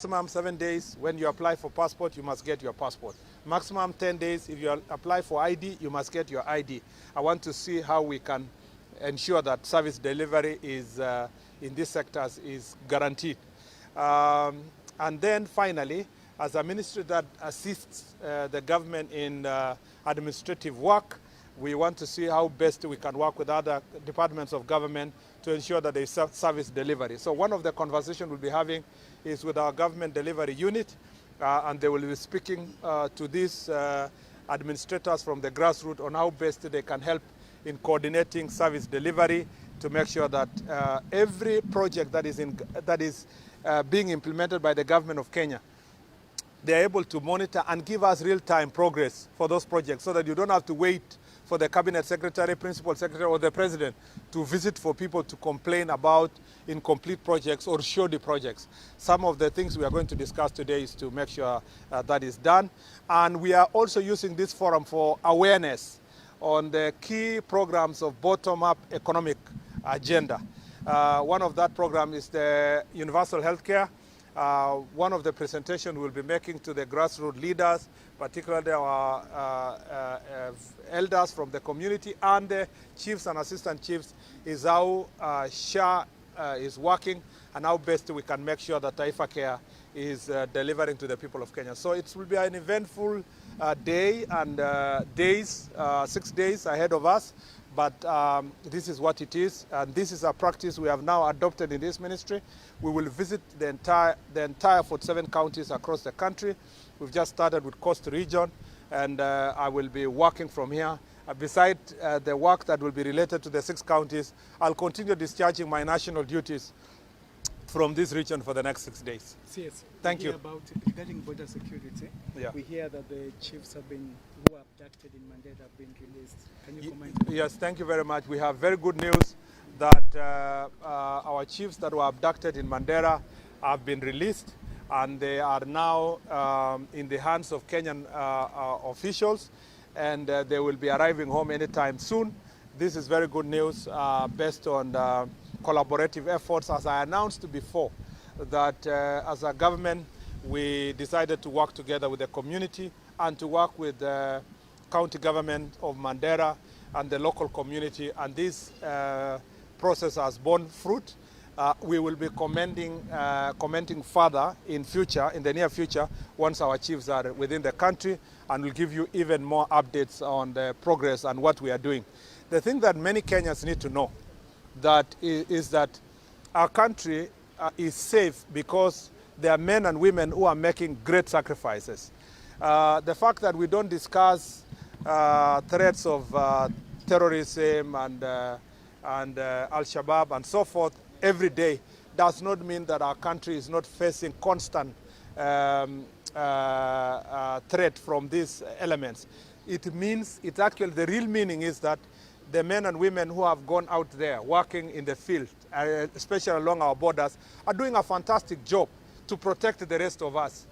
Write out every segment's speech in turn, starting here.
Maximum 7 days, when you apply for passport, you must get your passport. Maximum 10 days, if you apply for ID, you must get your ID. I want to see how we can ensure that service delivery is, in these sectors is guaranteed. And then finally, as a ministry that assists the government in administrative work, we want to see how best we can work with other departments of government to ensure that there is service delivery. So one of the conversations we'll be having is with our government delivery unit, and they will be speaking to these administrators from the grassroots on how best they can help in coordinating service delivery to make sure that every project that is being implemented by the government of Kenya, they're able to monitor and give us real-time progress for those projects so that you don't have to wait for the cabinet secretary, principal secretary, or the president to visit for people to complain about incomplete projects or shoddy projects. Some of the things we are going to discuss today is to make sure that is done. And we are also using this forum for awareness on the key programs of bottom-up economic agenda. One of that program is the universal healthcare. One of the presentations we'll be making to the grassroots leaders, particularly our elders from the community and the chiefs and assistant chiefs, is how SHA is working and how best we can make sure that Taifa Care is delivering to the people of Kenya. So it will be an eventful day and 6 days ahead of us. But this is what it is, and this is a practice we have now adopted in this ministry. We will visit the entire 47 counties across the country. We've just started with Coast Region, and I will be working from here. Besides the work that will be related to the 6 counties, I'll continue discharging my national duties from this region for the next 6 days. Yes. Thank you. Regarding border security, yeah. We hear that the chiefs who are abducted in Mandera have been released. Can you comment? Yes, thank you very much. We have very good news that our chiefs that were abducted in Mandera have been released, and they are now in the hands of Kenyan officials, and they will be arriving home anytime soon. This is very good news based on collaborative efforts. As I announced before, that as a government, we decided to work together with the community and to work with the county government of Mandera and the local community, and this process has borne fruit. We will be commenting further in the near future, once our chiefs are within the country, and we'll give you even more updates on the progress and what we are doing. The thing that many Kenyans need to know is that our country is safe because there are men and women who are making great sacrifices. The fact that we don't discuss threats of terrorism and Alshabaab and so forth every day does not mean that our country is not facing constant threat from these elements. It means, the real meaning is that the men and women who have gone out there working in the field, especially along our borders, are doing a fantastic job to protect the rest of us.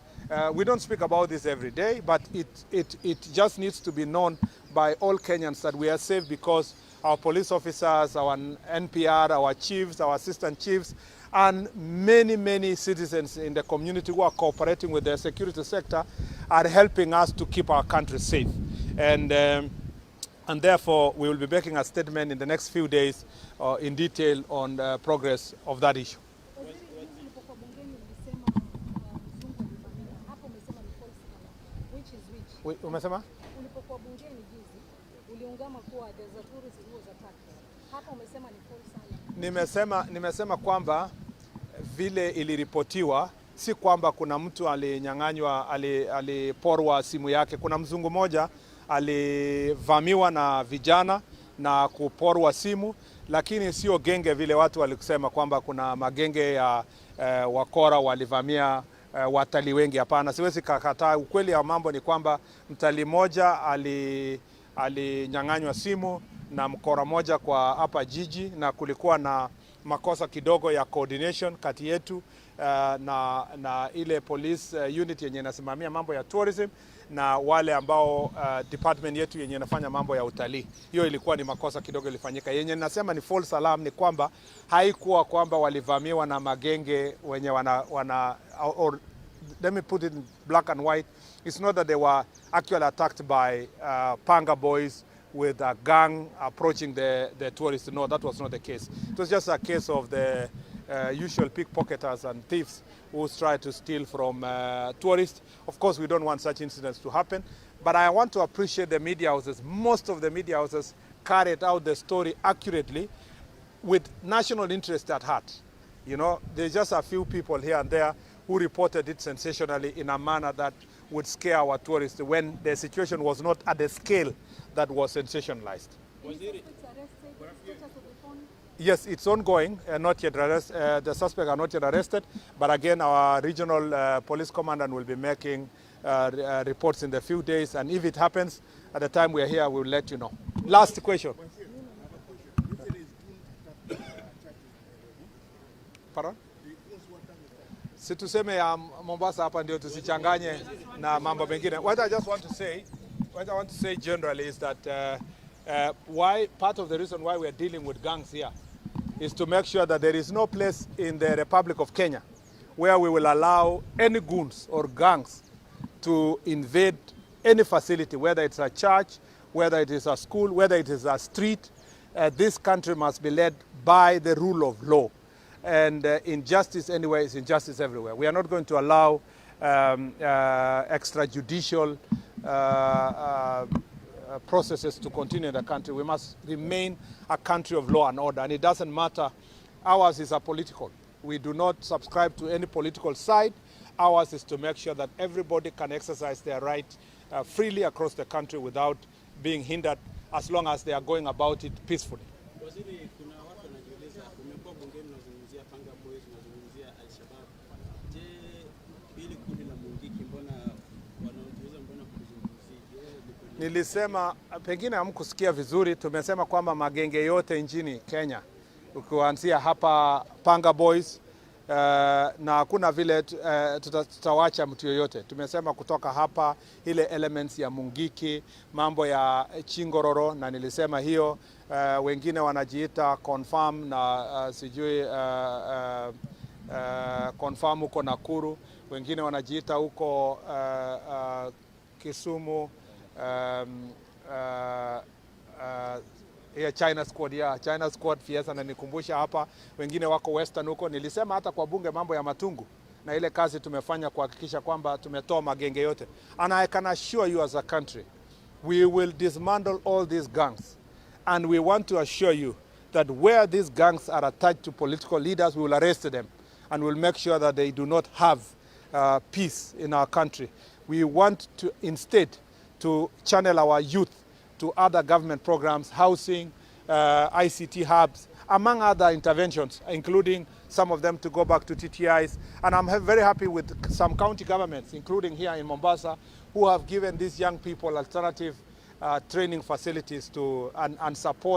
We don't speak about this every day, but it just needs to be known by all Kenyans that we are safe because our police officers, our NPR, our chiefs, our assistant chiefs, and many citizens in the community who are cooperating with the security sector are helping us to keep our country safe. And therefore, we will be making a statement in the next few days in detail on the progress of that issue. Umesema? Ulipokuwa bungeni juzi, uliungama kuwa there's a tourist who was attacked. Hapa umesema ni false alarm. Nimesema kwamba vile iliripotiwa, si kwamba kuna mtu alinyang'anywa, aliporwa simu yake. Kuna mzungu moja alivamiwa na vijana na kuporwa simu, lakini sio genge vile watu walikusema kwamba kuna magenge ya wakora walivamia watalii wengi. Hapana, siwezi kakataa. Ukweli ya mambo ni kwamba mtalii moja alinyang'anywa simu na mkora moja kwa hapa jiji, na kulikuwa na makosa kidogo ya coordination kati yetu na ile police unit yenye inasimamia mambo ya tourism na wale ambao department yetu yenye inafanya mambo ya utalii. Hiyo ilikuwa ni makosa kidogo ilifanyika. Yenye nasema ni false alarm ni kwamba haikuwa kwamba walivamiwa na magenge wenye let me put it in black and white. It's not that they were actually attacked by panga boys with a gang approaching the tourists. No, that was not the case. It was just a case of the usual pickpocketers and thieves who try to steal from tourists. Of course, we don't want such incidents to happen. But I want to appreciate the media houses. Most of the media houses carried out the story accurately with national interest at heart. You know, there's just a few people here and there who reported it sensationally in a manner that would scare our tourists when the situation was not at the scale that was sensationalized. Yes, it's ongoing, not yet arrested. The suspects are not yet arrested, but again, our regional police commandant will be making reports in the few days, and if it happens, at the time we are here, we will let you know. Last question. Pardon? Si tuseme ya Mombasa hapa ndio tusichanganye na mambo mengine. What I want to say generally is that why part of the reason why we are dealing with gangs here is to make sure that there is no place in the Republic of Kenya where we will allow any goons or gangs to invade any facility, whether it's a church, whether it is a school, whether it is a street. This country must be led by the rule of law. And injustice anywhere is injustice everywhere. We are not going to allow extrajudicial processes to continue in the country. We must remain a country of law and order, and it doesn't matter. Ours is a political. We do not subscribe to any political side. Ours is to make sure that everybody can exercise their right freely across the country without being hindered, as long as they are going about it peacefully. Nilisema, pengine hamkusikia vizuri, tumesema kwamba magenge yote nchini Kenya, ukianzia hapa Panga Boys, na hakuna vile tutawacha mtu yoyote. Tumesema kutoka hapa ile elements ya Mungiki, mambo ya Chingororo, na nilisema hiyo, wengine wanajiita confirm na sijui confirm huko Nakuru, wengine wanajiita huko Kisumu, China Squad Fiesta, na nikumbusha hapa wengine wako Western huko. Nilisema hata kwa bunge mambo ya Matungu na ile kazi tumefanya kuhakikisha kwamba tumetoa magenge yote. And I can assure you as a country, we will dismantle all these gangs, and we want to assure you that where these gangs are attached to political leaders, we will arrest them and we'll make sure that they do not have peace in our country. We want to instead to channel our youth to other government programs, housing, ICT hubs, among other interventions, including some of them to go back to TTIs. And I'm very happy with some county governments, including here in Mombasa, who have given these young people alternative training facilities to and support